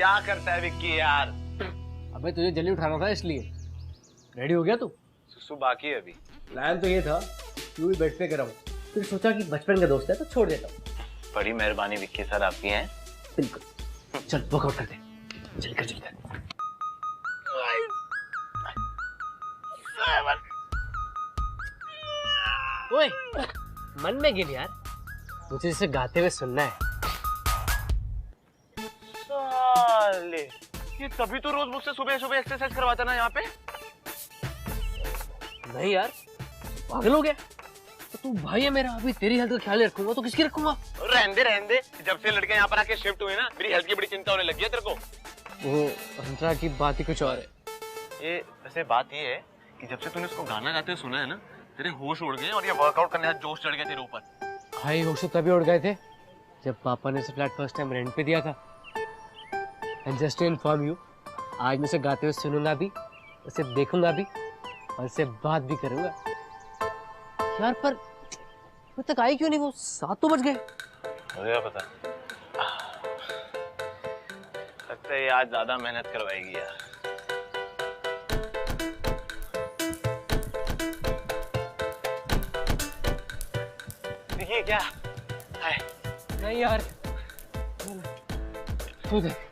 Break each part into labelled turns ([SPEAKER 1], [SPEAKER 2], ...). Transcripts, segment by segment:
[SPEAKER 1] क्या करता है विक्की यार?
[SPEAKER 2] अबे तुझे जल्दी उठाना था इसलिए। रेडी हो गया तू?
[SPEAKER 1] सुसु बाकी है अभी।
[SPEAKER 2] प्लान तो ये था तू भी बेड पे कराऊं, फिर सोचा कि बचपन का दोस्त है तो छोड़ देता हूँ।
[SPEAKER 1] बड़ी मेहरबानी विक्की सर आपकी है।
[SPEAKER 2] बिल्कुल। चल वर्कआउट करते, चल कर चलते। ओए मन में गिन यार, मुझे इसे गाते हुए सुनना है।
[SPEAKER 1] साले, ये तभी तो रोज मुझसे सुबह सुबह एक्सरसाइज करवाता ना यहाँ पे।
[SPEAKER 2] नहीं यार पागल हो गया? तो तू भाई है मेरा, अभी तेरी हेल्थ का ख्याल रखूंगा तो किसकी रखूंगा?
[SPEAKER 1] रहने दे। जब से लड़के यहाँ पर आके शिफ्ट हुए ना, मेरी हेल्थ की बड़ी चिंता होने लगी है तेरे को।
[SPEAKER 2] वो अंतरा की बात ही कुछ और है।
[SPEAKER 1] ये वैसे बात ये है कि जब से तूने उसको गाना गाते हुए सुना है ना, तेरे होश उड़ गए और ये वर्कआउट करने का जोश चढ़ गया तेरे ऊपर।
[SPEAKER 2] भाई होश तो तभी उड़ गए थे जब पापा ने इसे फ्लैट फर्स्ट टाइम रेंट पे दिया था। And just to inform you, आज मैं इसे गाते हुए सुनूंगा भी, उसे देखूंगा भी और इससे बात भी करूंगा। यार पर अभी तक आई क्यों नहीं? वो 7 तो बज गए।
[SPEAKER 1] मुझे पता, लगता है आज ज्यादा मेहनत करवाएगी यार। देखिए क्या है?
[SPEAKER 2] नहीं यार तू देख।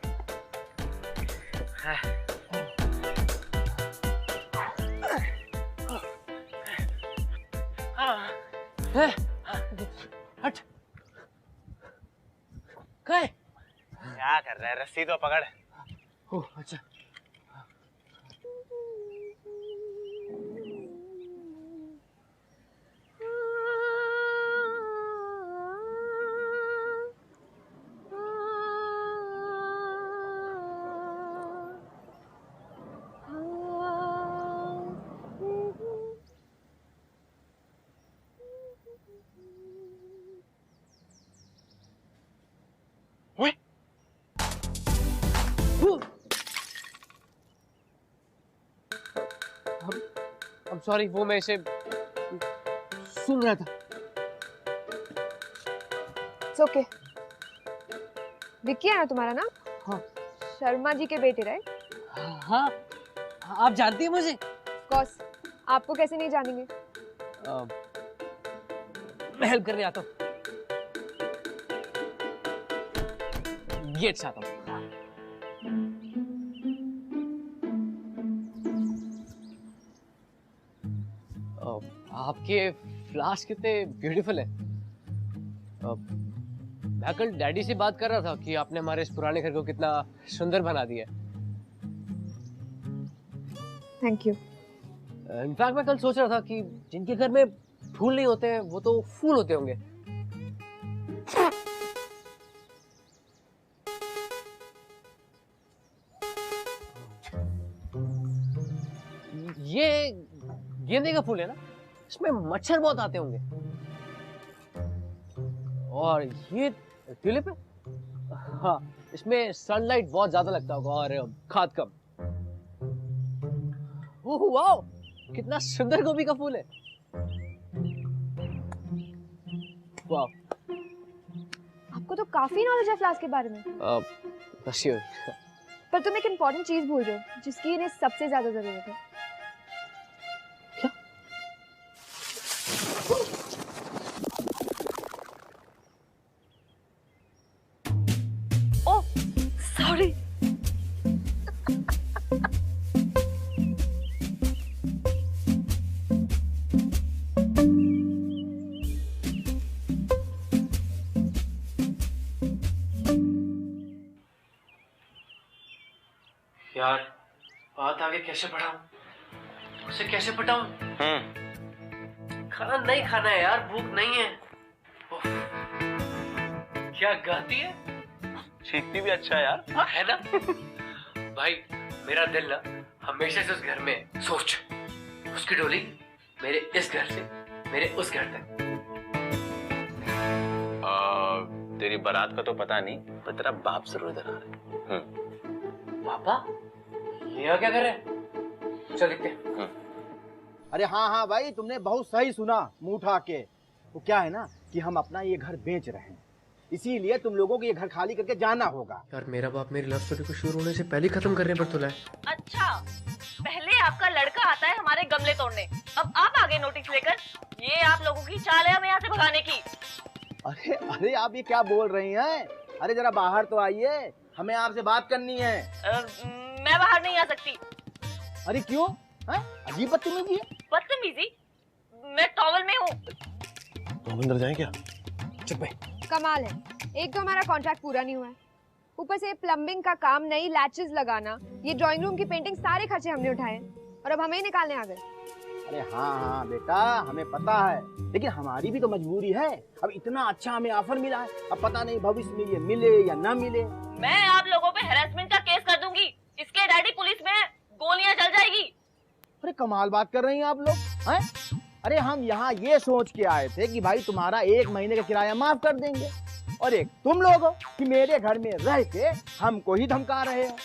[SPEAKER 2] हट क्या
[SPEAKER 1] कर रहा है? रस्सी तो पकड़।
[SPEAKER 2] ओह अच्छा। I'm sorry, वो मैं इसे सुन रहा था।
[SPEAKER 3] It's okay. विक्की है ना तुम्हारा नाम?
[SPEAKER 2] हाँ।
[SPEAKER 3] शर्मा जी के बेटे राइट?
[SPEAKER 2] हाँ, आप जानती हैं मुझे?
[SPEAKER 3] Of course. आपको कैसे नहीं जानेंगे?
[SPEAKER 2] मैं हेल्प करने आता हूँ। ये चाहता हूँ। आपके फ्लावर्स कितने ब्यूटीफुल है। मैं कल डैडी से बात कर रहा था कि आपने हमारे इस पुराने घर को कितना सुंदर बना दिया।
[SPEAKER 3] Thank you.
[SPEAKER 2] इनफैक्ट मैं कल सोच रहा था कि जिनके घर में फूल नहीं होते हैं वो तो फूल होते होंगे। ये गेंदे का फूल है ना, इसमें मच्छर बहुत आते होंगे। और ये ट्यूलिप है, हाँ इसमें सनलाइट बहुत ज्यादा लगता होगा और खाद कम। ओह वाओ, कितना सुंदर गोभी का फूल है। वाओ,
[SPEAKER 3] आपको तो काफी नॉलेज है फ्लावर्स के बारे में।
[SPEAKER 2] श्योर।
[SPEAKER 3] पर तुम एक इम्पोर्टेंट चीज भूल रहे हो जिसकी इन्हें सबसे ज्यादा जरूरत है।
[SPEAKER 2] क्या?
[SPEAKER 3] Oh sorry.
[SPEAKER 2] यार बात आगे कैसे बढ़ाऊं, उसे कैसे पटाऊं? खाना नहीं खाना है यार, भूख नहीं है। क्या गाती है,
[SPEAKER 1] सीखती भी अच्छा है यार।
[SPEAKER 2] है ना? भाई मेरा दिल ना हमेशा से उस घर में है। सोच, उसकी डोली मेरे इस घर से मेरे उस घर तक।
[SPEAKER 1] तेरी बारात का तो पता नहीं, पर तेरा बाप जरूर इधर आ रहा है।
[SPEAKER 2] पापा ये यहाँ क्या कर रहे हैं? चल देखते हैं।
[SPEAKER 4] अरे हाँ हाँ भाई, तुमने बहुत सही सुना मुंह उठा के। वो क्या है ना कि हम अपना ये घर बेच रहे हैं, इसीलिए तुम लोगों को ये घर खाली करके जाना होगा।
[SPEAKER 2] यार मेरा बाप मेरी लव स्टोरी को शुरू होने से पहले ही खत्म करने पर तुला है।
[SPEAKER 5] अच्छा, पहले आपका लड़का आता है हमारे गमले तोड़ने, अब आप आगे नोटिस लेकर। ये आप लोगों की चाल है हमें यहाँ से भगाने की।
[SPEAKER 4] अरे अरे आप ये क्या बोल रही हैं? अरे जरा बाहर तो आइए, हमें आपसे बात करनी है।
[SPEAKER 5] मैं बाहर नहीं आ सकती।
[SPEAKER 4] अरे क्यों? अजीब बदतमीजी है।
[SPEAKER 5] बदतमीजी? मैं टॉवल में हूँ।
[SPEAKER 1] तो हम अंदर जाएं क्या?
[SPEAKER 4] चुप है।
[SPEAKER 3] कमाल है, एक तो हमारा कॉन्ट्रैक्ट पूरा नहीं हुआ है, ऊपर से प्लम्बिंग का काम, नई लैचेस लगाना, ये ड्राइंग रूम की पेंटिंग, सारे खर्चे हमने उठाए हैं और अब हमें ही निकालने आ गए।
[SPEAKER 4] अरे हाँ बेटा, हमें पता है, लेकिन हमारी भी तो मजबूरी है। अब इतना अच्छा हमें ऑफर मिला है, अब पता नहीं भविष्य में ये मिले या ना मिले।
[SPEAKER 5] मैं आप लोगों पे हैरेसमेंट का केस कर दूंगी। इसके डैडी पुलिस में, गोलियां चल जाएगी।
[SPEAKER 4] अरे कमाल बात कर रही हैं आप लोग हैं? अरे हम यहाँ ये सोच के आए थे कि भाई तुम्हारा 1 महीने का किराया माफ कर देंगे, और एक तुम लोग हो कि मेरे घर में रह के हमको ही धमका रहे हो।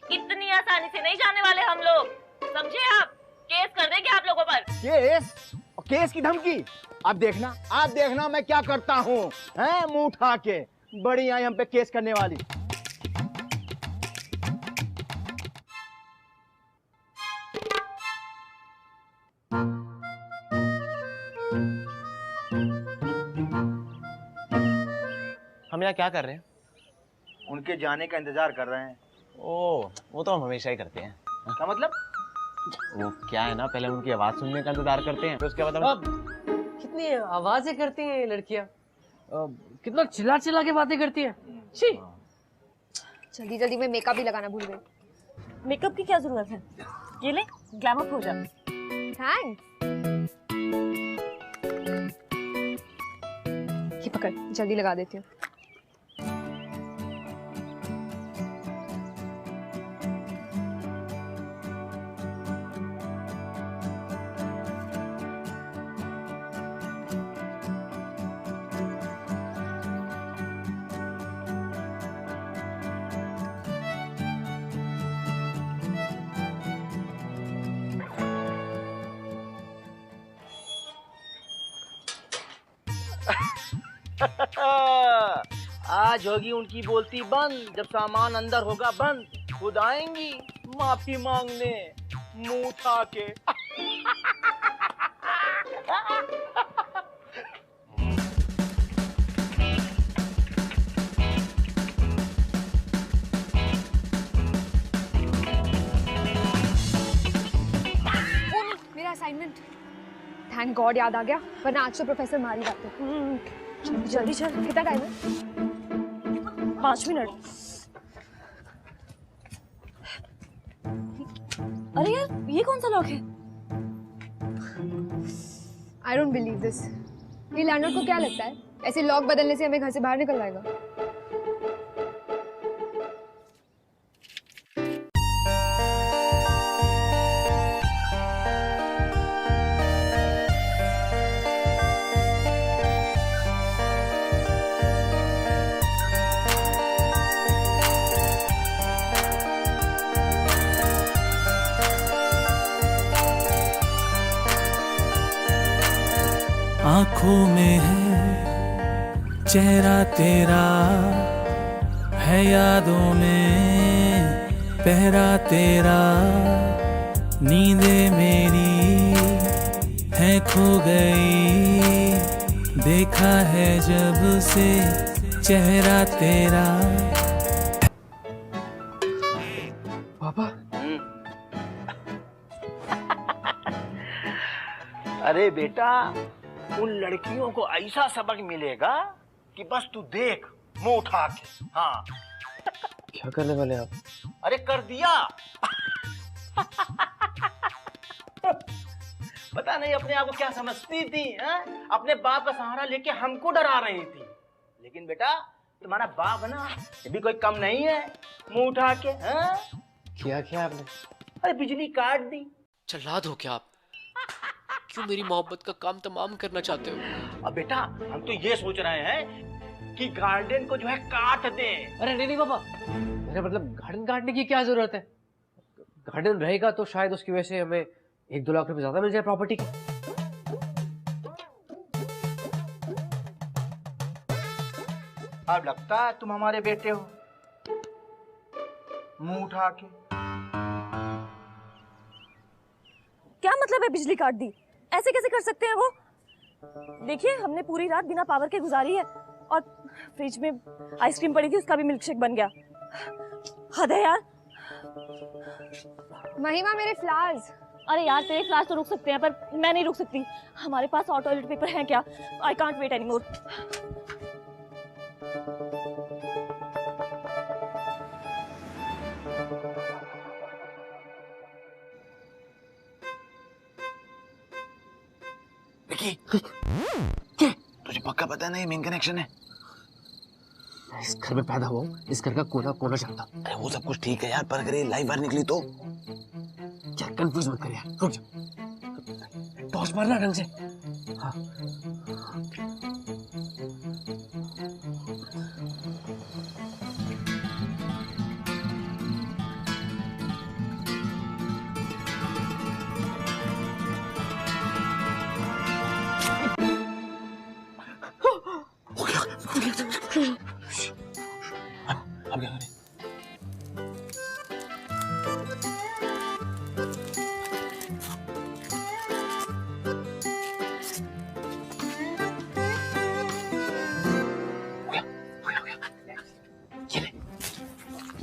[SPEAKER 5] इतनी आसानी से नहीं जाने वाले हम लोग, समझे आप? केस कर देंगे आप लोगों पर।
[SPEAKER 4] केस? और केस की धमकी? आप देखना मैं क्या करता हूँ, मुंह उठा के। बड़ी आई हम पे केस करने वाली।
[SPEAKER 1] हम यहाँ क्या कर रहे हैं?
[SPEAKER 4] उनके जाने का इंतजार कर रहे हैं।
[SPEAKER 1] ओ, वो तो हम हमेशा ही करते हैं।
[SPEAKER 4] क्या मतलब?
[SPEAKER 1] वो क्या है ना, पहले उनकी आवाज सुनने का इंतजार करते हैं, फिर उसके बाद हम
[SPEAKER 2] कितनी आवाजें करती हैं ये लड़कियां, कितना चिल्ला चिल्ला के बातें करती हैं। छी।
[SPEAKER 3] जल्दी जल्दी में मेकअप भी लगाना भूल गई।
[SPEAKER 5] मेकअप की क्या जरूरत है? ये ले, ग्लैमर हो जा।
[SPEAKER 3] थैंक्स। ये पकड़, जल्दी लगा देती हूँ।
[SPEAKER 4] आज होगी उनकी बोलती बंद, जब सामान अंदर होगा बंद, खुद आएंगी माफी मांगने मुंह उठा के।
[SPEAKER 3] मेरा असाइनमेंट, थैंक गॉड याद आ गया, वरना आज तो प्रोफेसर मार ही जाते। जल्दी चल, कितना टाइम है?
[SPEAKER 5] 5 मिनट। अरे यार, ये कौन सा लॉक है?
[SPEAKER 3] I don't believe this. ये लैंडलॉर्ड को क्या लगता है ऐसे लॉक बदलने से हमें घर से बाहर निकलवाएगा?
[SPEAKER 6] आँखों में है चेहरा तेरा, है यादों में पहरा तेरा, नींदे मेरी है खो गई, देखा है जब से चेहरा तेरा।
[SPEAKER 2] पापा,
[SPEAKER 4] अरे बेटा, उन लड़कियों को ऐसा सबक मिलेगा कि बस तू देख मुंह उठा के। हाँ,
[SPEAKER 2] क्या करने वाले आप?
[SPEAKER 4] अरे कर दिया। पता नहीं अपने आप को क्या समझती थी, अपने बाप का सहारा लेके हमको डरा रही थी, लेकिन बेटा तुम्हारा बाप ना ये भी कोई कम नहीं है, मुंह उठा के।
[SPEAKER 2] क्या किया आपने?
[SPEAKER 4] अरे बिजली काट दी।
[SPEAKER 2] जल्लाद हो क्या आप? क्यों मेरी मोहब्बत का काम तमाम करना चाहते हो?
[SPEAKER 4] अब बेटा हम तो ये सोच रहे हैं कि गार्डन को जो है काट दे।
[SPEAKER 2] अरे नहीं पापा, मेरा मतलब गार्डन काटने की क्या जरूरत है? गार्डन रहेगा तो शायद उसकी वजह से हमें 1-2 लाख रुपए ज्यादा मिल जाए प्रॉपर्टी की।
[SPEAKER 4] अब लगता है तुम हमारे बेटे हो, मुंह उठा के।
[SPEAKER 5] क्या मतलब है बिजली काट दी? ऐसे कैसे कर सकते हैं वो? देखिए, हमने पूरी रात बिना पावर के गुजारी है और फ्रिज में आइसक्रीम पड़ी थी, उसका भी मिल्कशेक बन गया। हद है यार।
[SPEAKER 3] महिमा मेरे फ्लावर्स।
[SPEAKER 5] अरे यार, तेरे फ्लावर्स तो रुक सकते हैं पर मैं नहीं रुक सकती। हमारे पास और टॉयलेट पेपर है क्या? I can't wait any more.
[SPEAKER 1] Vicky, तुझे पक्का पता है ना ये मेन कनेक्शन है?
[SPEAKER 2] इस घर में पैदा हुआ हूँ, इस घर का कोना कोना जानता।
[SPEAKER 1] अरे वो सब कुछ ठीक है यार, पर अगर ये लाइव बाहर निकली तो?
[SPEAKER 2] यार कंफ्यूज मत कर यार, रुक जा। टॉर्च मारना ढंग से। हाँ।
[SPEAKER 1] अब क्या करें? ये ले।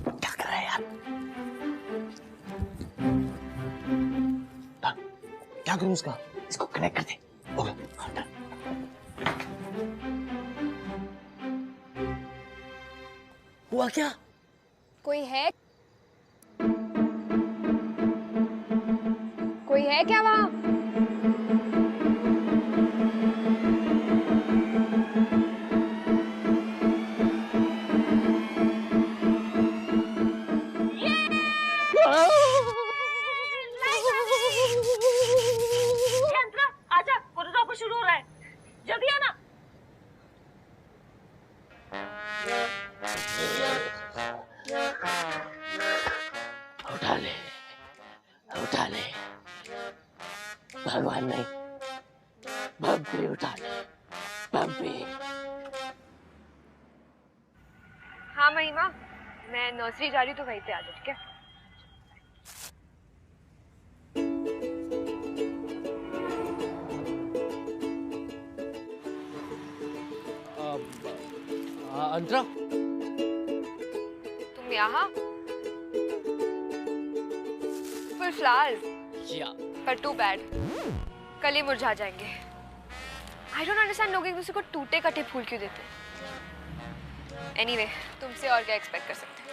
[SPEAKER 1] क्या कर रहा है यार? क्या करूं इसका? इसको कनेक्ट कर दे। हो गया। हाँ, डन। हुआ क्या?
[SPEAKER 3] कोई है? कोई है क्या वहाँ?
[SPEAKER 5] अंतरा, आजा, फोटोग्राफर शुरू हो रहा है, जल्दी आना।
[SPEAKER 2] उठा ले, उठा ले। भगवान नहीं, बम्पी उठा ले, बम्पी।
[SPEAKER 3] हाँ महिमा, मैं नर्सरी जा रही हूँ तो वहीं पे आ जाओ, ठीक है?
[SPEAKER 2] अंतरा,
[SPEAKER 3] तुम यहाँ? फुल फ्लावर्स,
[SPEAKER 2] या
[SPEAKER 3] पर टू बैड, कल ही मुरझा जाएंगे। आई डोंट अंडरस्टैंड, लोग एक दूसरे को टूटे कटे फूल क्यों देते हैं। एनीवे, तुमसे और क्या एक्सपेक्ट कर सकते हैं।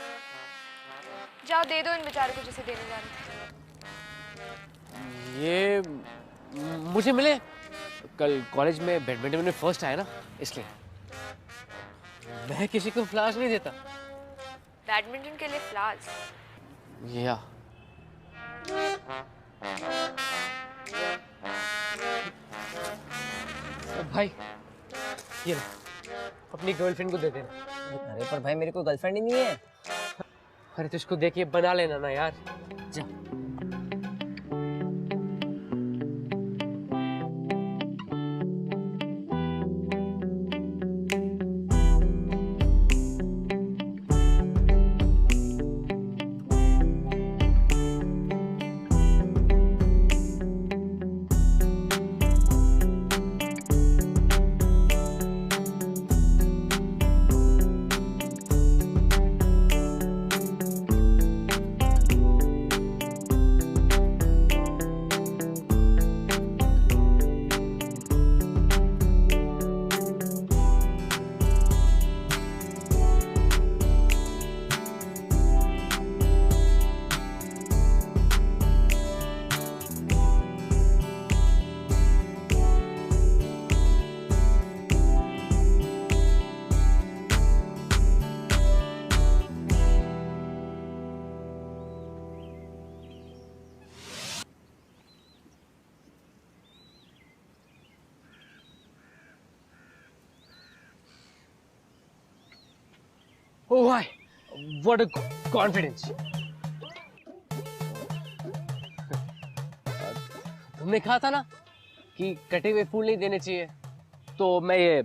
[SPEAKER 3] जाओ दे दो इन बेचारों को जिसे देने जा रहे थे।
[SPEAKER 2] ये मुझे मिले कल कॉलेज में बैडमिंटन में फर्स्ट आया ना, इसलिए। मैं किसी को फ्लावर्स नहीं देता।
[SPEAKER 3] बैडमिंटन के लिए फ्लावर्स?
[SPEAKER 2] या भाई, ये ले, अपनी गर्लफ्रेंड को दे देना।
[SPEAKER 7] अरे पर भाई मेरी कोई गर्लफ्रेंड ही नहीं है।
[SPEAKER 2] अरे तो इसको देख के बना लेना ना यार। जा। Oh why? What a confidence! तुमने कहा था ना कि कटे हुए फूल नहीं देने चाहिए, तो मैं ये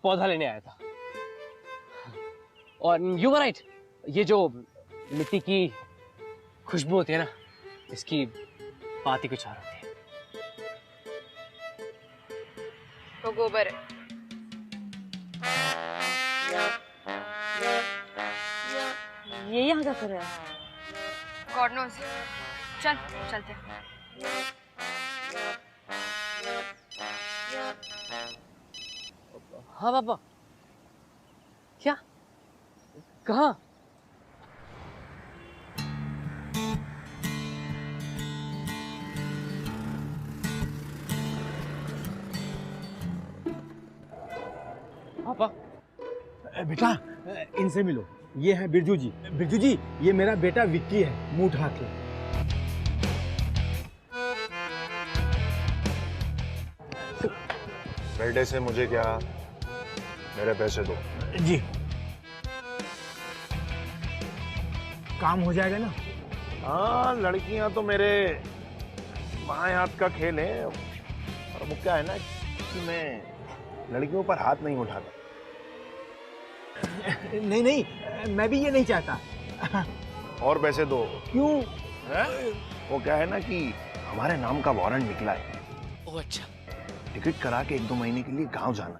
[SPEAKER 2] पौधा लेने आया था। और यू वर राइट, ये जो मिट्टी की खुशबू होती है ना, इसकी बात ही कुछ और होती है।
[SPEAKER 3] वो गोबर है।
[SPEAKER 5] ये यहाँ क्या कर रहा है?
[SPEAKER 3] God knows. चल चलते हैं।
[SPEAKER 2] हाँ पापा। क्या? कहाँ? पापा
[SPEAKER 4] बेटा इनसे मिलो, ये है बिरजू जी। बिरजू जी, ये मेरा बेटा विक्की है, मुंह उठा के।
[SPEAKER 8] बेटे से मुझे क्या, मेरे पैसे दो।
[SPEAKER 4] जी। काम हो जाएगा ना?
[SPEAKER 8] हाँ, लड़कियां तो मेरे बाएं हाथ का खेल है, और वो क्या है ना कि मैं लड़कियों पर हाथ नहीं उठाता।
[SPEAKER 4] नहीं नहीं, मैं भी ये नहीं चाहता।
[SPEAKER 8] और पैसे दो।
[SPEAKER 4] क्यों?
[SPEAKER 8] है? वो क्या है ना कि हमारे नाम का वारंट निकला है।
[SPEAKER 2] ओह अच्छा।
[SPEAKER 8] टिकट करा के 1-2 महीने के लिए गांव जाना।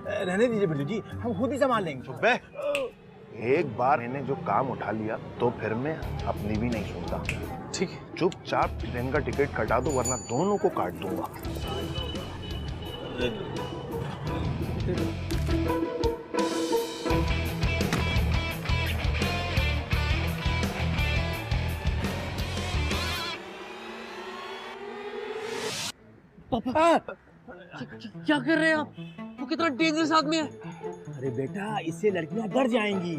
[SPEAKER 4] रहने दीजिए बिरजू जी, हम खुद ही संभाल लेंगे।
[SPEAKER 8] तो बे, एक बार मैंने जो काम उठा लिया तो फिर मैं अपनी भी नहीं सुनता।
[SPEAKER 2] ठीक है।
[SPEAKER 8] चुपचाप ट्रेन का टिकट कटा दो, वरना दोनों को काट दूंगा।
[SPEAKER 2] पापा क्या कर रहे हैं आप? वो कितना डेंजरस आदमी है।
[SPEAKER 4] अरे बेटा, इससे लड़कियां डर जाएंगी।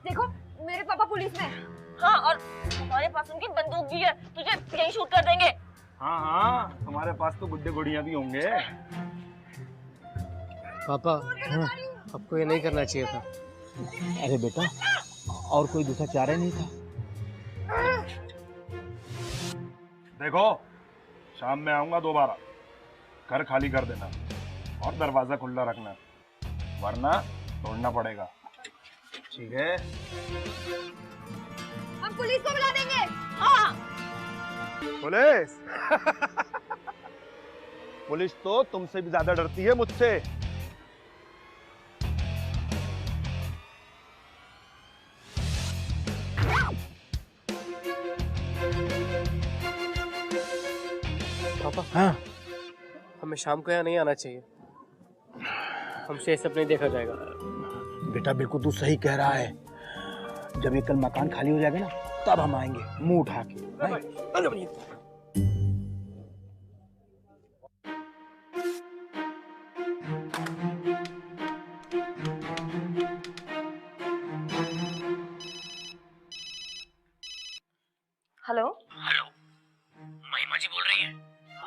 [SPEAKER 3] देखो मेरे पापा पुलिस में हैं।
[SPEAKER 5] हाँ, और हमारे पास उनकी बंदूक भी है, तुझे यही शूट कर देंगे।
[SPEAKER 8] हाँ हाँ, तुम्हारे पास तो गुड्डे गुड़ियां भी होंगे।
[SPEAKER 2] पापा आपको ये नहीं करना चाहिए था।
[SPEAKER 4] अरे बेटा, और कोई दूसरा चारा नहीं था।
[SPEAKER 8] देखो, शाम में आऊंगा दोबारा, घर खाली कर देना और दरवाजा खुला रखना, वरना तोड़ना पड़ेगा। ठीक है?
[SPEAKER 3] हम पुलिस को बुला देंगे।
[SPEAKER 5] हाँ।
[SPEAKER 8] पुलिस? पुलिस तो तुमसे भी ज्यादा डरती है मुझसे।
[SPEAKER 2] पापा
[SPEAKER 4] हाँ,
[SPEAKER 2] हमें शाम को यहाँ नहीं आना चाहिए, हमसे ये सब नहीं देखा जाएगा।
[SPEAKER 4] बेटा बिल्कुल तू सही कह रहा है। जब ये कल मकान खाली हो जाएगा ना, तब हम आएंगे मुंह उठा के। नहीं?
[SPEAKER 5] हेलो,
[SPEAKER 9] हेलो, महिमा जी बोल रही हैं?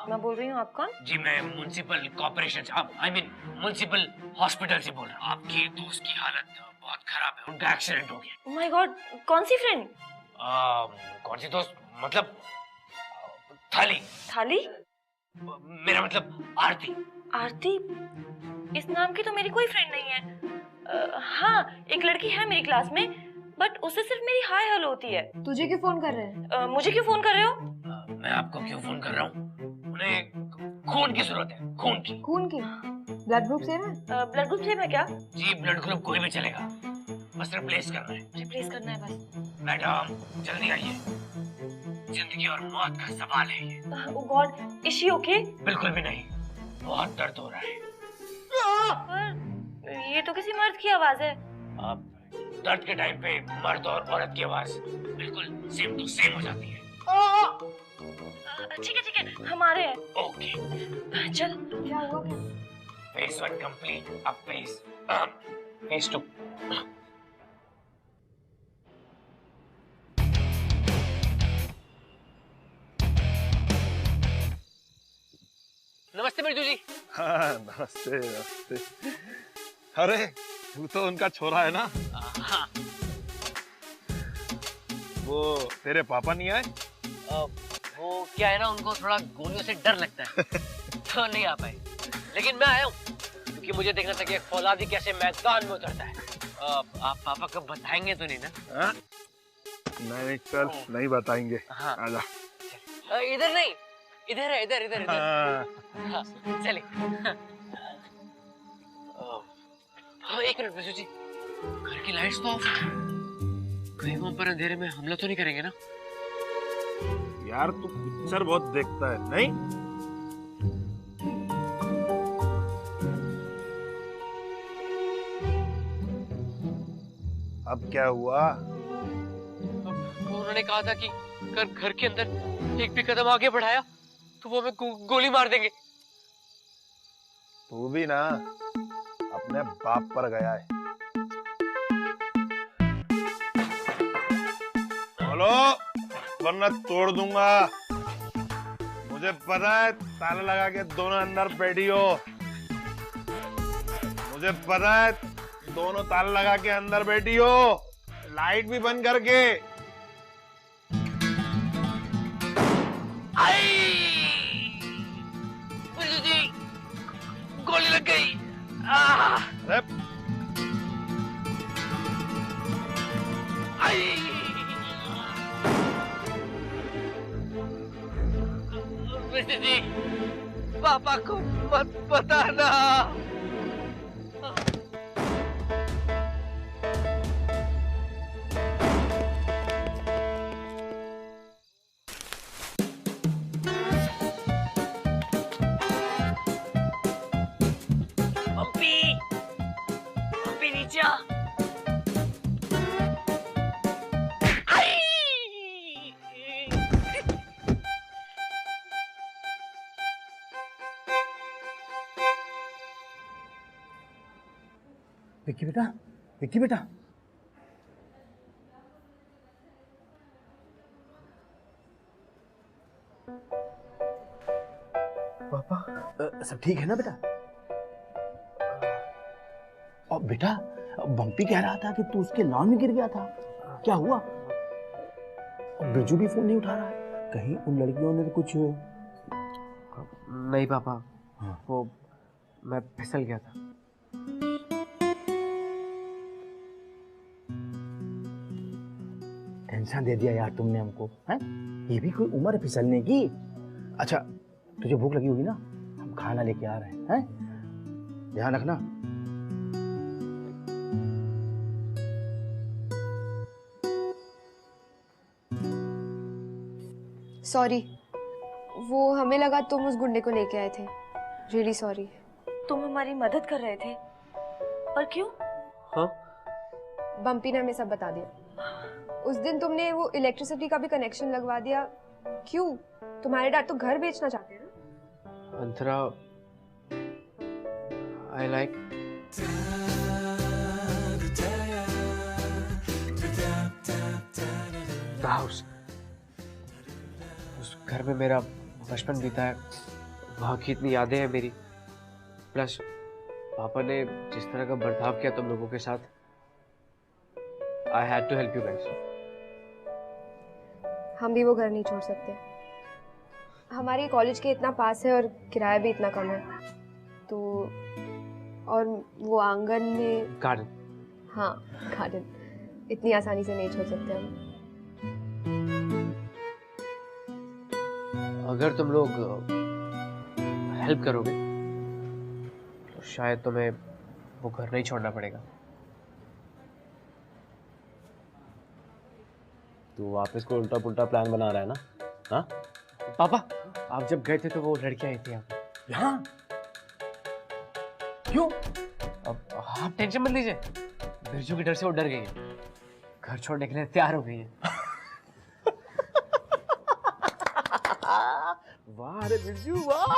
[SPEAKER 5] मैं बोल रही हूँ, आप कौन?
[SPEAKER 9] जी मैं municipal corporation I mean municipal hospital से बोल रहा हूँ। आपकी दोस्त की हालत बहुत खराब है, उनका एक्सीडेंट हो गया।
[SPEAKER 5] ओह माय गॉड, कौन सी फ्रेंड?
[SPEAKER 9] कौन सी दोस्त? मतलब थाली।
[SPEAKER 5] थाली?
[SPEAKER 9] मेरा मतलब आरती।
[SPEAKER 5] आरती? इस नाम की तो मेरी कोई फ्रेंड नहीं है। हाँ, एक लड़की है मेरी क्लास में, बट उससे सिर्फ मेरी हाय हेलो होती है।
[SPEAKER 3] तुझे क्यों फोन कर रहे हैं?
[SPEAKER 5] मुझे क्यों फोन कर रहे हो?
[SPEAKER 9] मैं आपको क्यों फोन कर रहा हूँ? उन्हें खून की जरूरत है, खून की।
[SPEAKER 3] खून की? ब्लड ग्रुप सेम है?
[SPEAKER 5] ब्लड ग्रुप सेम है क्या?
[SPEAKER 9] जी ब्लड ग्रुप कोई भी चलेगा, बस रिप्लेस करना है।
[SPEAKER 5] रिप्लेस करना है बस।
[SPEAKER 9] मैडम जल्दी आइए, जिंदगी और मौत का सवाल है ये।
[SPEAKER 5] ओह गॉड, इज शी ओके?
[SPEAKER 9] बिल्कुल भी नहीं, बहुत दर्द हो रहा है।
[SPEAKER 5] पर ये तो किसी मर्द की आवाज है।
[SPEAKER 9] अब दर्द के टाइम पे मर्द और औरत की आवाज बिल्कुल सेम टू सेम हो जाती है।
[SPEAKER 5] ठीक है, हम आ रहे हैं।
[SPEAKER 9] ओके
[SPEAKER 5] चल।
[SPEAKER 3] क्या हुआ? क्या?
[SPEAKER 9] फेज 1 कंप्लीट, अब फेज 2।
[SPEAKER 2] नमस्ते बिरजू जी।
[SPEAKER 8] हाँ, नमस्ते नमस्ते। अरे तू तो उनका छोरा है ना?
[SPEAKER 2] हाँ।
[SPEAKER 8] वो तेरे पापा नहीं आए?
[SPEAKER 2] वो क्या है ना, उनको थोड़ा गोलियों से डर लगता है तो नहीं आ पाए। लेकिन मैं आया हूँ क्योंकि मुझे देखना था कि एक फौलादी कैसे मैदान में उतरता है। आप पापा को बताएंगे तो नहीं ना?
[SPEAKER 8] हाँ? नहीं चल, नहीं बताएंगे।
[SPEAKER 2] हाँ।
[SPEAKER 8] आजा।
[SPEAKER 2] इधर नहीं, इधर है, इधर इधर इधर।
[SPEAKER 8] हाँ।
[SPEAKER 2] हाँ, चलिए। एक मिनट बसु जी, घर की लाइट्स तो ऑफ। कहीं वो ऊपर अंधेरे में हमला तो नहीं करेंगे ना?
[SPEAKER 8] यार तू पिक्चर बहुत देखता है नहीं? अब क्या हुआ?
[SPEAKER 2] उन्होंने कहा था कि अगर घर के अंदर एक भी कदम आगे बढ़ाया तो वो हमें गोली मार देंगे।
[SPEAKER 8] तू भी ना अपने बाप पर गया है। बोलो वरना तोड़ दूंगा। मुझे पता है ताला लगा के दोनों अंदर बैठी हो। मुझे पता है दोनों ताला लगा के अंदर बैठी हो, लाइट भी बंद करके।
[SPEAKER 2] जी, गोली लग गई।
[SPEAKER 8] अरे
[SPEAKER 2] जी, पापा को मत बताना।
[SPEAKER 4] विक्की बेटा, विक्की बेटा, पापा सब ठीक है ना बेटा? और बेटा बम्पी कह रहा था कि तू उसके लॉन में गिर गया था, क्या हुआ? और बिरजू भी फोन नहीं उठा रहा है, कहीं उन लड़कियों ने तो कुछ?
[SPEAKER 2] नहीं पापा,
[SPEAKER 4] हाँ।
[SPEAKER 2] वो मैं फिसल गया था।
[SPEAKER 4] टेंशन दे दिया यार तुमने हमको, हैं? ये भी कोई उम्र है फिसलने की? अच्छा तुझे भूख लगी होगी ना, हम खाना लेके आ रहे हैं, ध्यान रखना।
[SPEAKER 3] सॉरी, वो हमें लगा तुम उस गुंडे को लेके आए थे। Really sorry.
[SPEAKER 5] तुम हमारी मदद कर रहे थे, पर क्यों?
[SPEAKER 2] हाँ?
[SPEAKER 3] बम्पी ने हमें सब बता दिया। उस दिन तुमने वो इलेक्ट्रिसिटी का भी कनेक्शन लगवा दिया। क्यों? तुम्हारे डैड तो घर बेचना चाहते हैं ना?
[SPEAKER 2] अंतरा, I like the house. उस घर में मेरा बचपन बीता है, वहाँ की इतनी यादें हैं मेरी। प्लस पापा ने जिस तरह का बर्ताव किया तुम लोगों के साथ, I had to help you guys.
[SPEAKER 3] हम भी वो घर नहीं छोड़ सकते। हमारी कॉलेज के इतना पास है और किराया भी इतना कम है, तो और वो आंगन में
[SPEAKER 2] गार्डन।
[SPEAKER 3] हाँ, गार्डन इतनी आसानी से नहीं छोड़ सकते हम।
[SPEAKER 2] अगर तुम लोग हेल्प करोगे तो शायद तुम्हें वो घर नहीं छोड़ना पड़ेगा।
[SPEAKER 10] तू वापस को उल्टा पुल्टा प्लान बना रहा है ना? हाँ
[SPEAKER 2] पापा, आप जब गए थे तो वो लड़की आई थी यहाँ।
[SPEAKER 4] क्यों?
[SPEAKER 2] अब आप टेंशन मत लीजिए, बिरजू के डर से वो डर गई है, घर छोड़ने के लिए तैयार हो गई है।
[SPEAKER 4] वाह रे बिरजू वाह।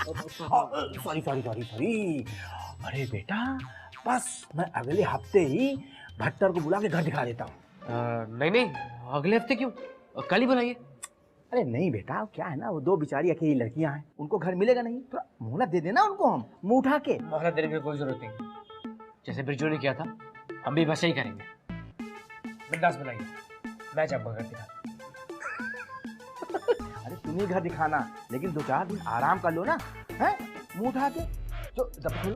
[SPEAKER 4] Sorry sorry sorry sorry. अरे बेटा बस मैं अगले हफ्ते ही भट्टर को बुला के घर दिखा देता हूँ।
[SPEAKER 2] नहीं नहीं, अगले हफ्ते क्यों, कल ही बुलाइए।
[SPEAKER 4] अरे नहीं बेटा, क्या है ना, वो दो बेचारी अकेली लड़कियां हैं, उनको घर मिलेगा नहीं, थोड़ा मोहलत दे देना उनको, हम मुंह उठा के।
[SPEAKER 2] मोहलत देने की कोई जरूरत नहीं, जैसे बिरजू ने किया था हम भी वैसे ही करेंगे। बिंदास बनाइए, मैं जाऊंगा घर दिखा।
[SPEAKER 4] अरे तुम्हें घर दिखाना, लेकिन 2-4 दिन आराम कर लो ना, हैं? मुंह उठा के जो दब खोलो।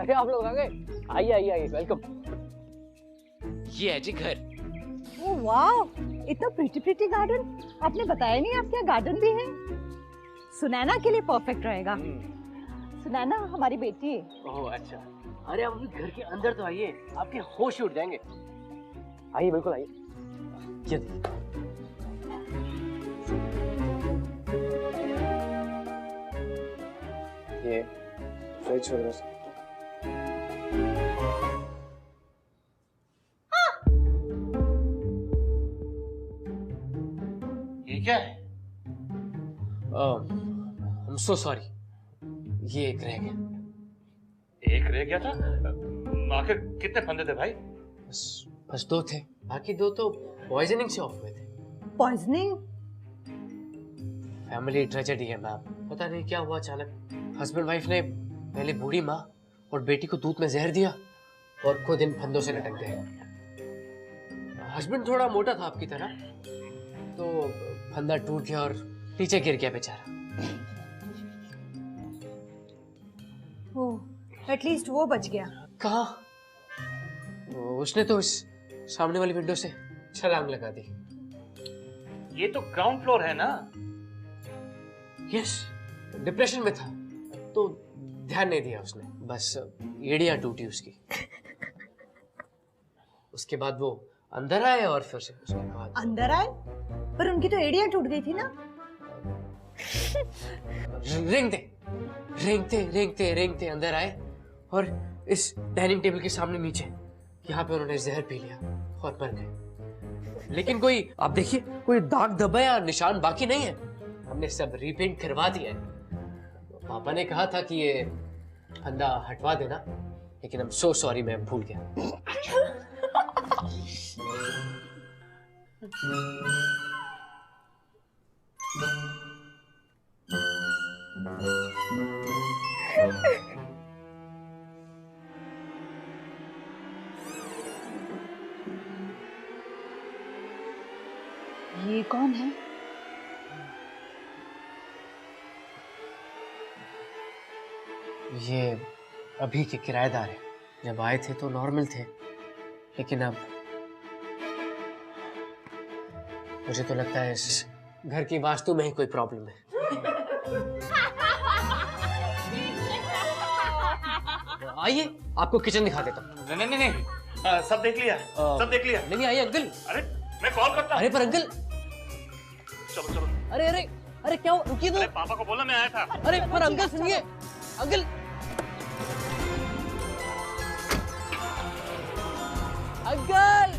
[SPEAKER 2] अरे आप लोग आ गए, आइए आइए आइए, वेलकम। ये है जी घर।
[SPEAKER 5] ओह वाओ, इतना प्रिटी गार्डन। आपने बताया नहीं आपके यहाँ गार्डन भी है। सुनैना के लिए परफेक्ट रहेगा। सुनैना हमारी बेटी है।
[SPEAKER 2] ओह अच्छा। अरे आप अभी घर के अंदर तो आइए, आपके होश उड़ जाएंगे। आइए बिल्कुल आइए। ये फ्रिज वगैरह।
[SPEAKER 9] ये क्या है?
[SPEAKER 2] I'm so sorry, ये एक रह गया।
[SPEAKER 9] एक रह गया था? आखिर कितने फंदे थे भाई?
[SPEAKER 2] बस 2 थे, बाकी 2 तो पॉइजनिंग से ऑफ हुए थे।
[SPEAKER 5] पॉइजनिंग?
[SPEAKER 2] फैमिली ट्रेजेडी है मैम, पता नहीं क्या हुआ अचानक। हस्बैंड वाइफ ने पहले बूढ़ी माँ और बेटी को दूध में जहर दिया और खुद इन फंदों से लटक गए। हस्बैंड थोड़ा मोटा था आपकी तरह, तो फंदा टूट गया और नीचे गिर गया बेचारा।
[SPEAKER 5] ओह, एटलीस्ट वो बच गया।
[SPEAKER 2] कहाँ? उसने तो इस सामने वाली विंडो से छलांग लगा दी।
[SPEAKER 9] ये तो ग्राउंड फ्लोर है ना?
[SPEAKER 2] यस, डिप्रेशन में था तो ध्यान नहीं दिया उसने, बस एड़ियां टूटी उसकी। उसके बाद वो अंदर आए और फिर से उसके बाद
[SPEAKER 5] अंदर आए? पर उनकी तो एड़ियां टूट गई थी ना।
[SPEAKER 2] रेंगते अंदर आए और इस डाइनिंग टेबल के सामने नीचे यहाँ पे उन्होंने जहर पी लिया और मर गए। लेकिन कोई, आप देखिए, कोई दाग धब्बा या निशान बाकी नहीं है। हमने सब रीपेंट करवा दिया है। पापा ने कहा था कि ये फंदा हटवा देना, लेकिन I'm so sorry, मैं भूल गया।
[SPEAKER 5] ये कौन है?
[SPEAKER 2] ये अभी के किराएदार हैं। जब आए थे तो नॉर्मल थे, लेकिन अब मुझे तो लगता है इस घर की वास्तु में ही कोई प्रॉब्लम है। आइए, आपको किचन दिखा देता हूँ।
[SPEAKER 9] नहीं, सब देख लिया, सब देख लिया।
[SPEAKER 2] नहीं आइए अंकल।
[SPEAKER 9] अरे मैं कॉल करता हूँ।
[SPEAKER 2] अरे पर अंकल,
[SPEAKER 9] चलो।
[SPEAKER 2] अरे क्या हुआ? रुकिए तो।
[SPEAKER 9] अरे पापा को बोला मैं आया था।
[SPEAKER 2] अरे पर अंकल सुनिए, अंकल। अंकल!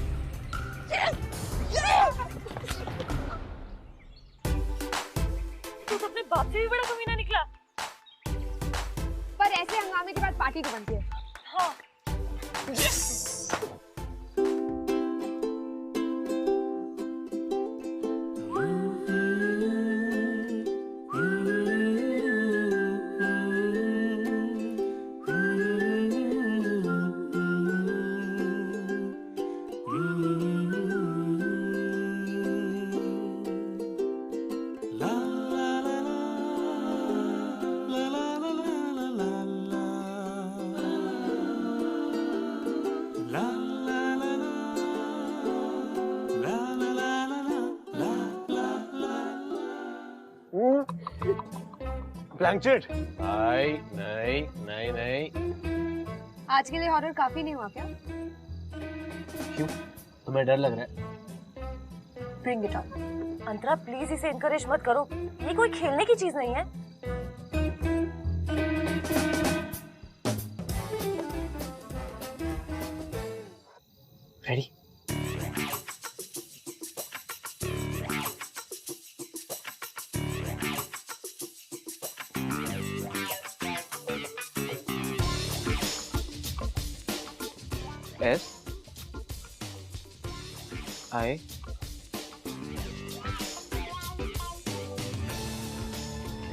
[SPEAKER 5] तू तो अपने बाप से भी बड़ा कमीना निकला।
[SPEAKER 3] पर ऐसे हंगामे के बाद पार्टी तो बनती है।
[SPEAKER 5] हाँ।
[SPEAKER 10] ब्लैंकेट? नहीं।
[SPEAKER 3] आज के लिए हॉरर काफी नहीं हुआ क्या?
[SPEAKER 2] क्यों? तुम्हें डर लग रहा है?
[SPEAKER 5] Bring it on. Antara please इसे इनकरेज मत करो, ये कोई खेलने की चीज नहीं है।
[SPEAKER 2] रेडी?
[SPEAKER 1] I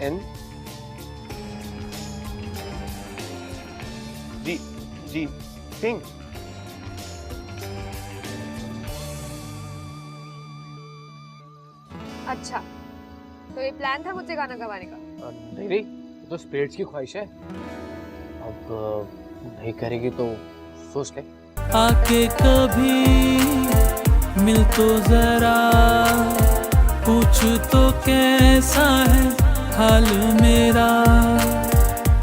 [SPEAKER 1] N जी सिंह।
[SPEAKER 3] अच्छा, तो ये प्लान था मुझसे गाना गवाने का?
[SPEAKER 2] नहीं नहीं, तो स्पिरिट्स की ख्वाहिश है। अब नहीं करेगी तो सोच ले।
[SPEAKER 6] आके कभी मिल तो जरा, पूछ तो कैसा है हाल मेरा,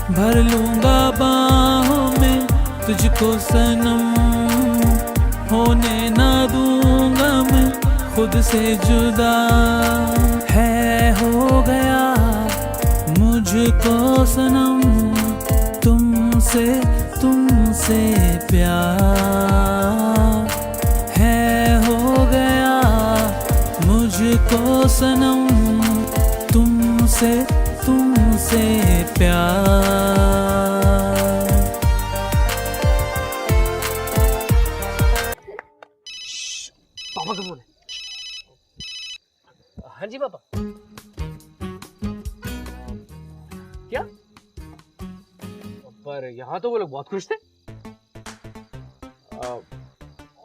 [SPEAKER 6] भर लूंगा बाहों में तुझको सनम, होने ना दूंगा मैं खुद से जुदा। है हो गया मुझको सनम तुमसे तुमसे प्यार, है हो गया मुझको सनम तुमसे तुमसे प्यार।
[SPEAKER 2] पापा का फोन है। हाँ जी पापा। क्या? पर यहाँ तो वो लोग बहुत खुश थे।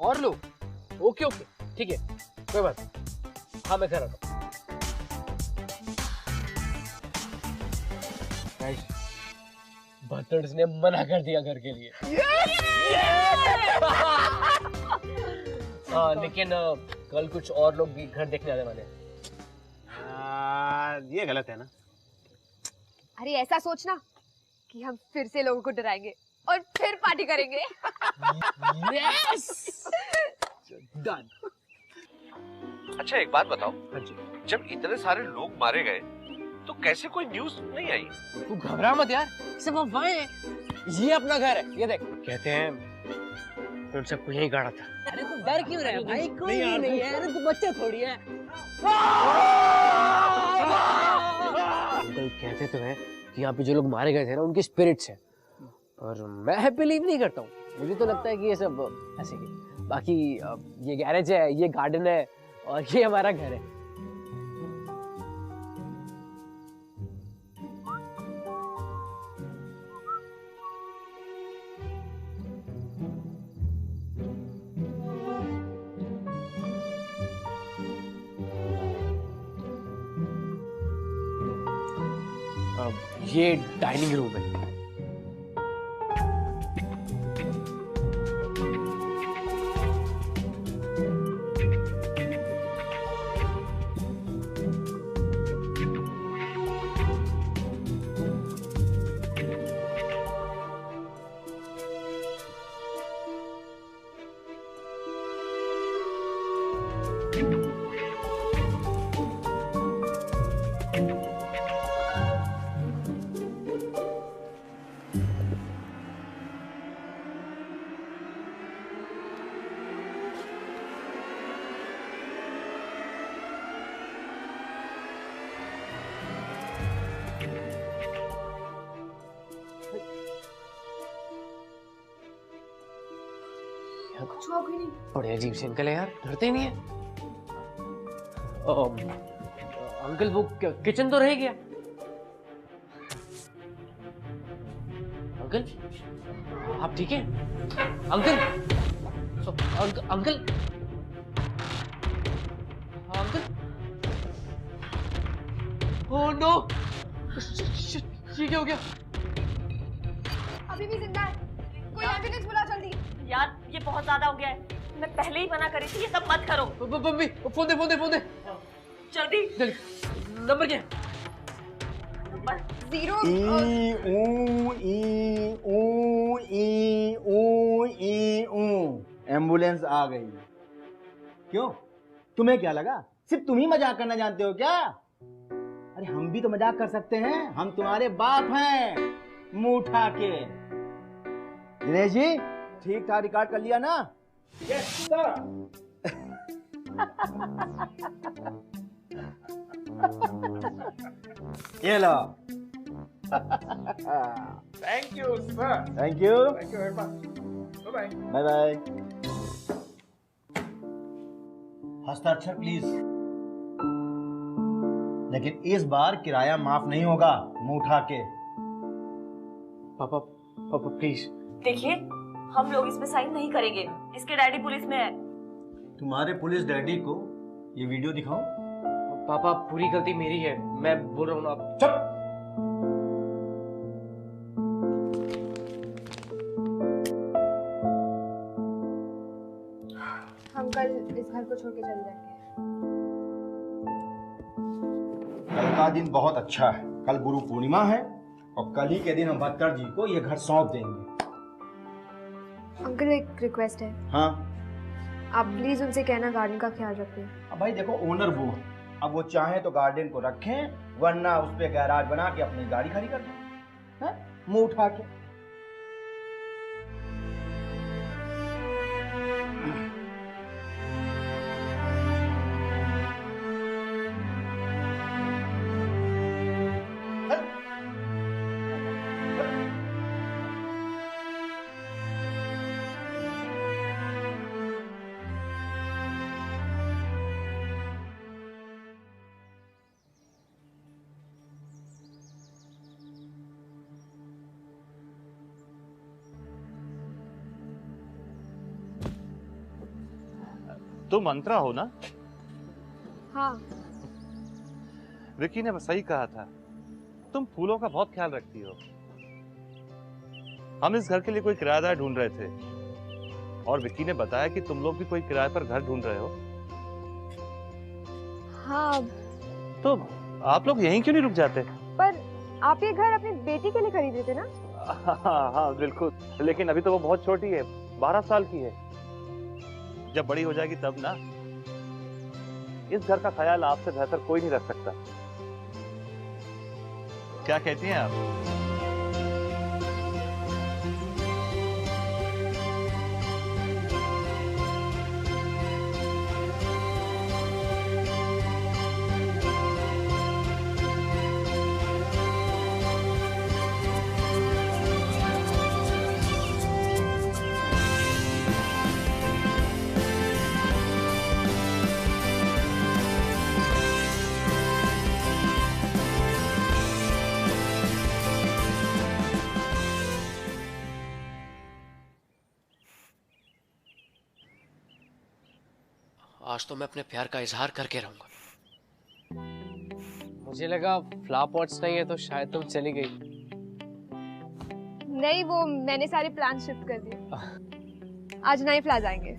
[SPEAKER 2] और लोग? ओके ओके ठीक है, कोई बात नहीं। हाँ मैं घर आता हूँ। बर्ड्स ने मना कर दिया घर के लिए। लेकिन कल कुछ और लोग भी घर देखने आने वाले हैं।
[SPEAKER 1] ये गलत है ना?
[SPEAKER 3] अरे ऐसा सोचना कि हम फिर से लोगों को डराएंगे और फिर पार्टी करेंगे।
[SPEAKER 2] Yes done.
[SPEAKER 1] अच्छा एक बात बताओ,
[SPEAKER 2] हाँ जी।
[SPEAKER 1] जब इतने सारे लोग मारे गए तो कैसे कोई न्यूज़ नहीं आई?
[SPEAKER 2] तू घबरा मत यार, सब अफवाहें हैं। ये अपना घर है, ये देख। कहते हैं उन सबको यही गाड़ा था।
[SPEAKER 7] अरे तू डर क्यों रहा है भाई? कोई भी नहीं है। अरे तू बच्चा थोड़ी है।
[SPEAKER 2] अंकल कहते तो हैं कि यहाँ पे जो लोग मारे गए थे ना उनके स्पिरिट्स हैं, और मैं बिलीव नहीं करता हूँ। मुझे तो लगता है कि ये सब ऐसे ही। बाकी ये गैरेज है, ये गार्डन है और ये हमारा घर है। ये डाइनिंग रूम है। बड़े अजीब से अंकल है यार, डरते ही नहीं है। अंकल वो किचन तो रह गया। अंकल आप ठीक हैं? Uncle uncle uncle oh no, ये क्या हो गया?
[SPEAKER 3] अभी भी जिंदा है, कोई एम्बुलेंस बुला जल्दी।
[SPEAKER 5] यार ये बहुत ज्यादा हो गया है, मैं पहले ही मना करी थी ये सब मत करो।
[SPEAKER 2] मम्मी फोन दे
[SPEAKER 5] जल्दी।
[SPEAKER 2] नंबर क्या है?
[SPEAKER 5] नंबर
[SPEAKER 3] 0
[SPEAKER 4] एम्बुलेंस आ गई। क्यों, तुम्हें क्या लगा सिर्फ तुम ही मजाक करना जानते हो क्या? अरे हम भी तो मजाक कर सकते हैं, हम तुम्हारे बाप हैं मुंह उठा के। दिनेश जी ठीक ठाक रिकॉर्ड कर लिया ना?
[SPEAKER 8] Yes sir.
[SPEAKER 4] ये लो।
[SPEAKER 8] Thank you sir.
[SPEAKER 4] Thank you
[SPEAKER 8] very much. Bye
[SPEAKER 4] bye bye. हस्ताक्षर प्लीज। लेकिन इस बार किराया माफ नहीं होगा, मुंह उठा के।
[SPEAKER 2] पापा प्लीज।
[SPEAKER 5] देखिए हम लोग इस पे साइन नहीं करेंगे। इसके डैडी पुलिस में है।
[SPEAKER 4] तुम्हारे पुलिस डैडी को ये वीडियो दिखाऊं?
[SPEAKER 2] पापा पूरी गलती मेरी है, मैं बोल रहा हूँ ना आप।
[SPEAKER 4] चुप।
[SPEAKER 3] हम कल इस घर को छोड़ के चले जाएंगे।
[SPEAKER 4] कल का दिन बहुत अच्छा है, कल गुरु पूर्णिमा है और कल ही के दिन हम भक्कर जी को ये घर सौंप देंगे।
[SPEAKER 3] अंकल एक रिक्वेस्ट है।
[SPEAKER 4] हाँ।
[SPEAKER 3] आप प्लीज उनसे कहना गार्डन का ख्याल रखें।
[SPEAKER 4] अब भाई देखो, ओनर वो है, अब वो चाहे तो गार्डन को रखें, वरना उस पे गैराज बना के अपनी गाड़ी खड़ी कर दें, हैं? मुंह उठा के।
[SPEAKER 11] तुम मंत्रा हो ना?
[SPEAKER 3] हाँ।
[SPEAKER 11] विकी ने सही कहा था, तुम फूलों का बहुत ख्याल रखती हो। हम इस घर के लिए कोई किराएदार ढूंढ रहे थे और विकी ने बताया कि तुम लोग भी कोई किराए पर घर ढूंढ रहे हो।
[SPEAKER 3] हाँ।
[SPEAKER 11] तो आप लोग यहीं क्यों नहीं रुक जाते?
[SPEAKER 3] पर आप ये घर अपनी बेटी के लिए खरीदे थे ना?
[SPEAKER 11] हाँ बिल्कुल, लेकिन अभी तो वो बहुत छोटी है, 12 साल की है। जब बड़ी हो जाएगी तब ना। इस घर का ख्याल आपसे बेहतर कोई नहीं रख सकता। क्या कहती हैं आप?
[SPEAKER 2] आज तो मैं अपने प्यार का इजहार करके रहूंगा। मुझे लगा फ्लावर पॉट्स नहीं है तो शायद तुम चली गई।
[SPEAKER 3] नहीं, वो मैंने सारे प्लान शिफ्ट कर दिए। आज नए फ्लावर्स आएंगे।